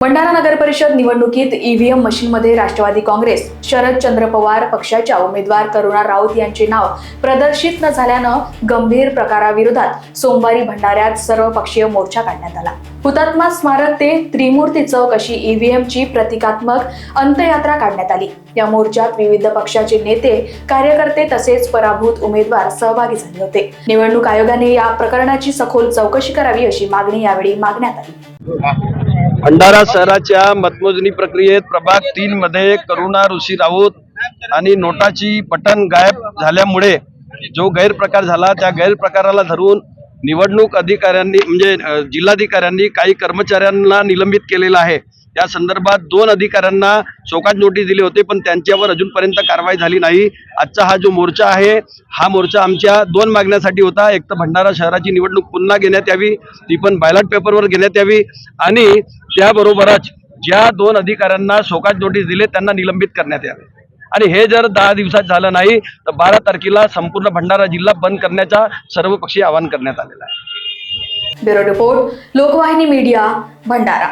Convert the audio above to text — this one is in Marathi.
भंडारा नगर परिषद निवडणुकीत ईव्हीएम मशीनमध्ये राष्ट्रवादी काँग्रेस शरदचंद्र पवार पक्षाच्या उमेदवार करुणा राऊत यांचे नाव प्रदर्शित न झाल्यानं गंभीर प्रकाराविरोधात सोमवारी भंडाऱ्यात सर्वपक्षीय मोर्चा काढण्यात आला। हुतात्मा स्मारक ते त्रिमूर्ती चौक अशी ईव्हीएमची प्रतिकात्मक अंत्ययात्रा काढण्यात आली। या मोर्चात विविध पक्षाचे नेते, कार्यकर्ते तसेच पराभूत उमेदवार सहभागी झाले होते। निवडणूक आयोगाने या प्रकरणाची सखोल चौकशी करावी अशी मागणी यावेळी मागण्यात आली। भंडारा शहराच्या मतमोजणी प्रक्रियेत प्रभाग 3 मध्ये करुणा ऋषी राऊत आणि नोटाची बटन गायब झाल्यामुळे जो गैरप्रकार झाला, त्या गैरप्रकाराला धरून निवडणूक अधिकाऱ्यांनी म्हणजे जिल्हाधिकाऱ्यांनी काही कर्मचाऱ्यांना निलंबित केलेलं आहे। त्या संदर्भात 2 अधिकाऱ्यांना शोकाज नोटीस दिली होती, पण त्यांच्यावर अजूनपर्यंत कारवाई झाली नाही। आजचा हा जो मोर्चा आहे, हा मोर्चा आमच्या 2 मागण्यासाठी होता। एक तर भंडारा शहराची निवडणूक पुन्हा घेण्यात यावी, ती पण बॅलॉट पेपरवर घेण्यात यावी, आणि त्याबरोबरच ज्या 2 अधिकाऱ्यांना शोकाज नोटीस दिले त्यांना निलंबित करण्यात यावे। आणि हे जर 10 दिवसात झालं नाही तर 12 तारखेला संपूर्ण भंडारा जिल्हा बंद करण्याचा सर्वपक्षीय आवाहन करण्यात आलेलं आहे। Bureau report, Lokvahini media, Bhandara.